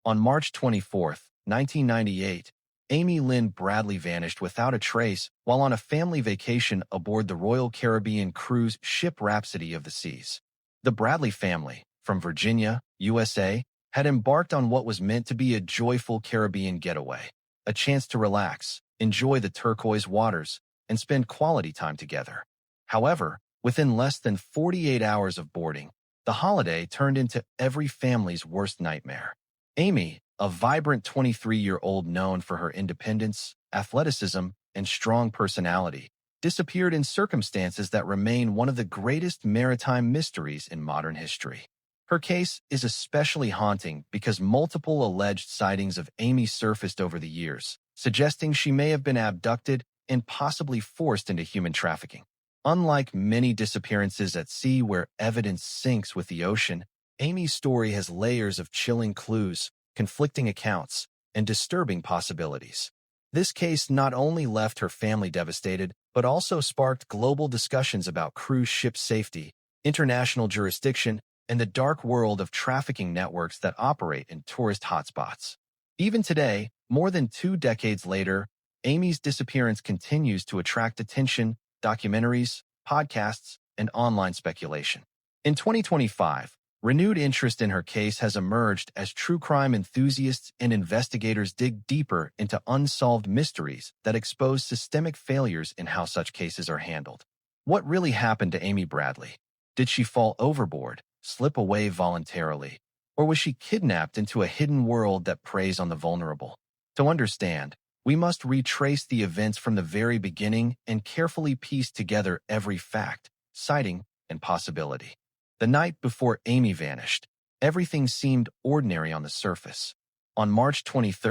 On March 24, 1998, Amy Lynn Bradley vanished without a trace while on a family vacation aboard the Royal Caribbean cruise ship Rhapsody of the Seas. The Bradley family, from Virginia, USA, had embarked on what was meant to be a joyful Caribbean getaway, a chance to relax, enjoy the turquoise waters, and spend quality time together. However, within less than 48 hours of boarding, the holiday turned into every family's worst nightmare. Amy, a vibrant 23-year-old known for her independence, athleticism, and strong personality, disappeared in circumstances that remain one of the greatest maritime mysteries in modern history. Her case is especially haunting because multiple alleged sightings of Amy surfaced over the years, suggesting she may have been abducted and possibly forced into human trafficking. Unlike many disappearances at sea where evidence sinks with the ocean, Amy's story has layers of chilling clues, conflicting accounts, and disturbing possibilities. This case not only left her family devastated, but also sparked global discussions about cruise ship safety, international jurisdiction, and the dark world of trafficking networks that operate in tourist hotspots. Even today, more than 2 decades later, Amy's disappearance continues to attract attention, documentaries, podcasts, and online speculation. In 2025, renewed interest in her case has emerged as true crime enthusiasts and investigators dig deeper into unsolved mysteries that expose systemic failures in how such cases are handled. What really happened to Amy Bradley? Did she fall overboard, slip away voluntarily, or was she kidnapped into a hidden world that preys on the vulnerable? To understand, we must retrace the events from the very beginning and carefully piece together every fact, sighting, and possibility. The night before Amy vanished, everything seemed ordinary on the surface. On March 23,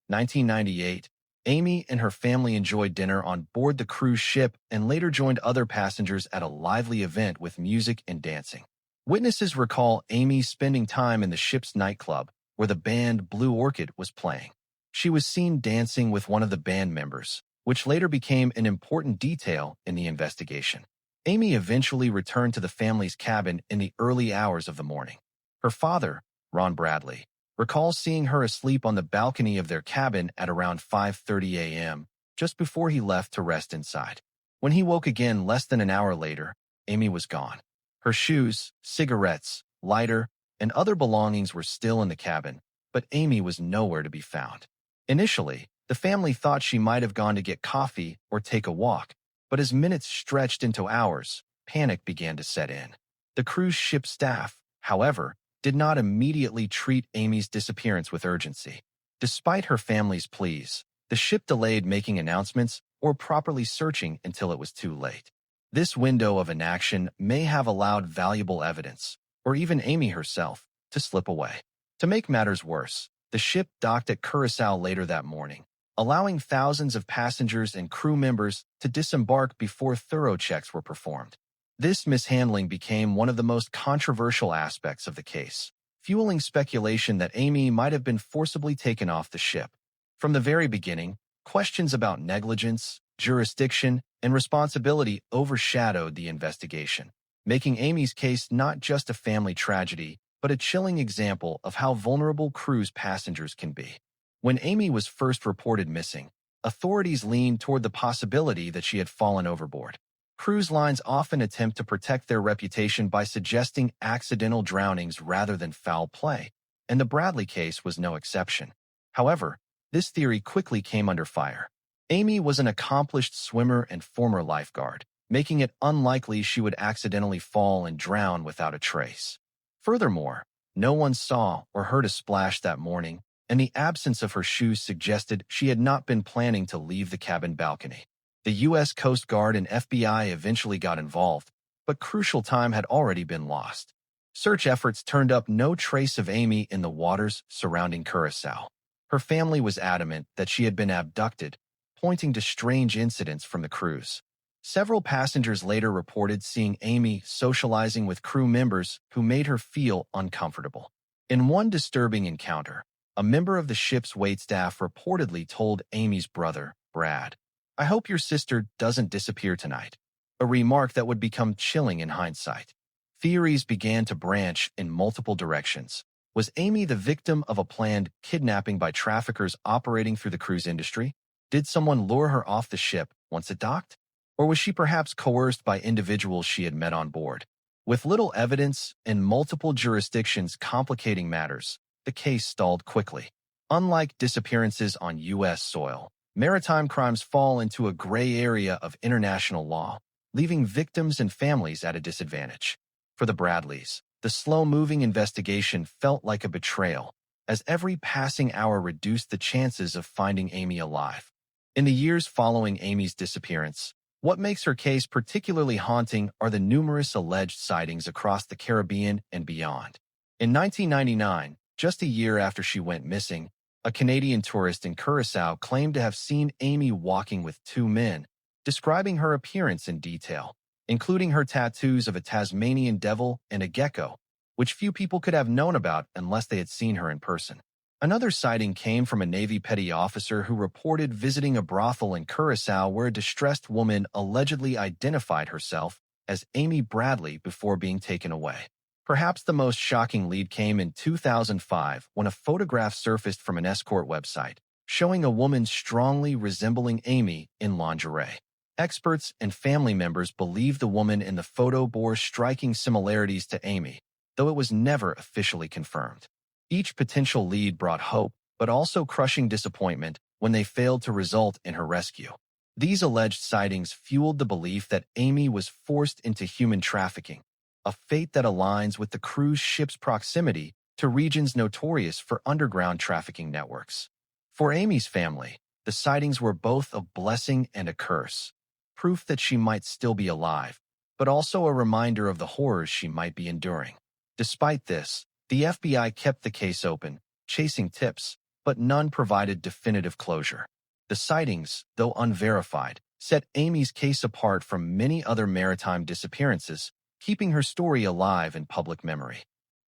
1998, Amy and her family enjoyed dinner on board the cruise ship and later joined other passengers at a lively event with music and dancing. Witnesses recall Amy spending time in the ship's nightclub, where the band Blue Orchid was playing. She was seen dancing with one of the band members, which later became an important detail in the investigation. Amy eventually returned to the family's cabin in the early hours of the morning. Her father, Ron Bradley, recalls seeing her asleep on the balcony of their cabin at around 5:30 a.m., just before he left to rest inside. When he woke again less than an hour later, Amy was gone. Her shoes, cigarettes, lighter, and other belongings were still in the cabin, but Amy was nowhere to be found. Initially, the family thought she might have gone to get coffee or take a walk, but as minutes stretched into hours, panic began to set in. The cruise ship staff, however, did not immediately treat Amy's disappearance with urgency. Despite her family's pleas, the ship delayed making announcements or properly searching until it was too late. This window of inaction may have allowed valuable evidence, or even Amy herself, to slip away. To make matters worse, the ship docked at Curaçao later that morning, allowing thousands of passengers and crew members to disembark before thorough checks were performed. This mishandling became one of the most controversial aspects of the case, fueling speculation that Amy might have been forcibly taken off the ship. From the very beginning, questions about negligence, jurisdiction, and responsibility overshadowed the investigation, making Amy's case not just a family tragedy, but a chilling example of how vulnerable cruise passengers can be. When Amy was first reported missing, authorities leaned toward the possibility that she had fallen overboard. Cruise lines often attempt to protect their reputation by suggesting accidental drownings rather than foul play, and the Bradley case was no exception. However, this theory quickly came under fire. Amy was an accomplished swimmer and former lifeguard, making it unlikely she would accidentally fall and drown without a trace. Furthermore, no one saw or heard a splash that morning, and the absence of her shoes suggested she had not been planning to leave the cabin balcony. The U.S. Coast Guard and FBI eventually got involved, but crucial time had already been lost. Search efforts turned up no trace of Amy in the waters surrounding Curaçao. Her family was adamant that she had been abducted, pointing to strange incidents from the cruise. Several passengers later reported seeing Amy socializing with crew members who made her feel uncomfortable. In one disturbing encounter, a member of the ship's waitstaff reportedly told Amy's brother, Brad, "I hope your sister doesn't disappear tonight," a remark that would become chilling in hindsight. Theories began to branch in multiple directions, Was Amy the victim of a planned kidnapping by traffickers operating through the cruise industry? Did someone lure her off the ship once it docked? Or was she perhaps coerced by individuals she had met on board? With little evidence and multiple jurisdictions complicating matters, the case stalled quickly. Unlike disappearances on U.S. soil, maritime crimes fall into a gray area of international law, leaving victims and families at a disadvantage. For the Bradleys, the slow-moving investigation felt like a betrayal, as every passing hour reduced the chances of finding Amy alive. In the years following Amy's disappearance, what makes her case particularly haunting are the numerous alleged sightings across the Caribbean and beyond. In 1999, just a year after she went missing, a Canadian tourist in Curaçao claimed to have seen Amy walking with two men, describing her appearance in detail, including her tattoos of a Tasmanian devil and a gecko, which few people could have known about unless they had seen her in person. Another sighting came from a Navy petty officer who reported visiting a brothel in Curaçao where a distressed woman allegedly identified herself as Amy Bradley before being taken away. Perhaps the most shocking lead came in 2005 when a photograph surfaced from an escort website, showing a woman strongly resembling Amy in lingerie. Experts and family members believe the woman in the photo bore striking similarities to Amy, though it was never officially confirmed. Each potential lead brought hope, but also crushing disappointment when they failed to result in her rescue. These alleged sightings fueled the belief that Amy was forced into human trafficking, a fate that aligns with the cruise ship's proximity to regions notorious for underground trafficking networks. For Amy's family, the sightings were both a blessing and a curse, proof that she might still be alive, but also a reminder of the horrors she might be enduring. Despite this, the FBI kept the case open, chasing tips, but none provided definitive closure. The sightings, though unverified, set Amy's case apart from many other maritime disappearances, keeping her story alive in public memory.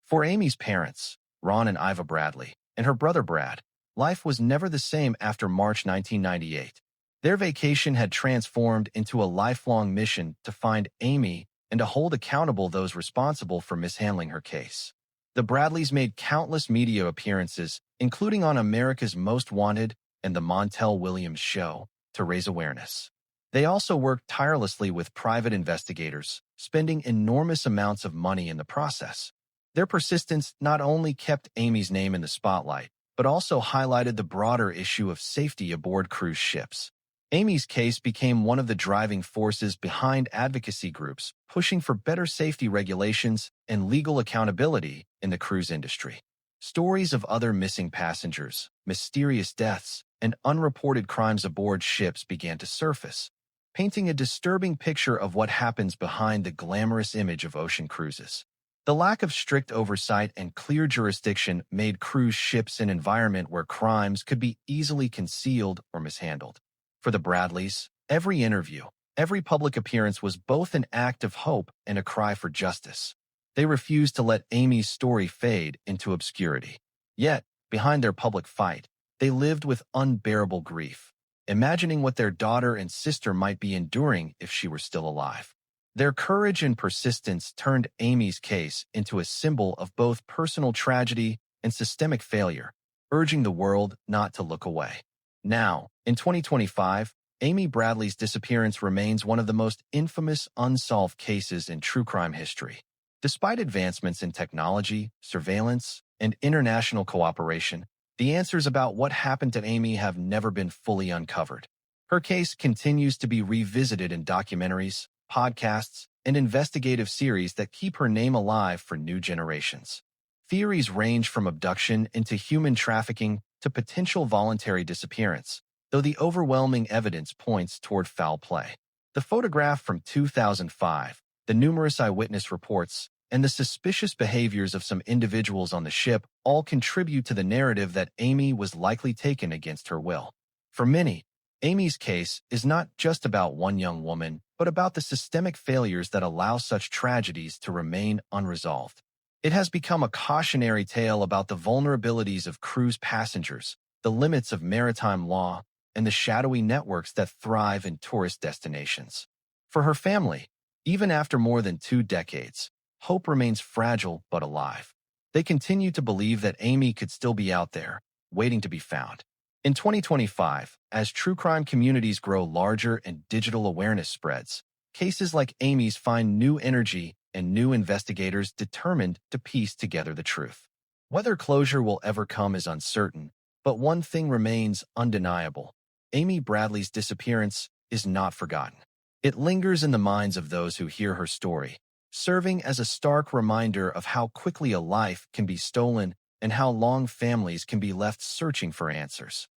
For Amy's parents, Ron and Iva Bradley, and her brother Brad, life was never the same after March 1998. Their vacation had transformed into a lifelong mission to find Amy and to hold accountable those responsible for mishandling her case. The Bradleys made countless media appearances, including on America's Most Wanted and The Montel Williams Show, to raise awareness. They also worked tirelessly with private investigators, spending enormous amounts of money in the process. Their persistence not only kept Amy's name in the spotlight, but also highlighted the broader issue of safety aboard cruise ships. Amy's case became one of the driving forces behind advocacy groups pushing for better safety regulations and legal accountability in the cruise industry. Stories of other missing passengers, mysterious deaths, and unreported crimes aboard ships began to surface, painting a disturbing picture of what happens behind the glamorous image of ocean cruises. The lack of strict oversight and clear jurisdiction made cruise ships an environment where crimes could be easily concealed or mishandled. For the Bradleys, every interview, every public appearance was both an act of hope and a cry for justice. They refused to let Amy's story fade into obscurity. Yet, behind their public fight, they lived with unbearable grief, imagining what their daughter and sister might be enduring if she were still alive. Their courage and persistence turned Amy's case into a symbol of both personal tragedy and systemic failure, urging the world not to look away. Now, in 2025, Amy Bradley's disappearance remains one of the most infamous unsolved cases in true crime history. Despite advancements in technology, surveillance, and international cooperation, the answers about what happened to Amy have never been fully uncovered. Her case continues to be revisited in documentaries, podcasts, and investigative series that keep her name alive for new generations. Theories range from abduction into human trafficking to potential voluntary disappearance, though the overwhelming evidence points toward foul play. The photograph from 2005, the numerous eyewitness reports, and the suspicious behaviors of some individuals on the ship all contribute to the narrative that Amy was likely taken against her will. For many, Amy's case is not just about one young woman, but about the systemic failures that allow such tragedies to remain unresolved. It has become a cautionary tale about the vulnerabilities of cruise passengers, the limits of maritime law, and the shadowy networks that thrive in tourist destinations. For her family, even after more than 2 decades, hope remains fragile but alive. They continue to believe that Amy could still be out there, waiting to be found. In 2025, as true crime communities grow larger and digital awareness spreads, cases like Amy's find new energy and new investigators determined to piece together the truth. Whether closure will ever come is uncertain, but one thing remains undeniable. Amy Bradley's disappearance is not forgotten. It lingers in the minds of those who hear her story, serving as a stark reminder of how quickly a life can be stolen and how long families can be left searching for answers.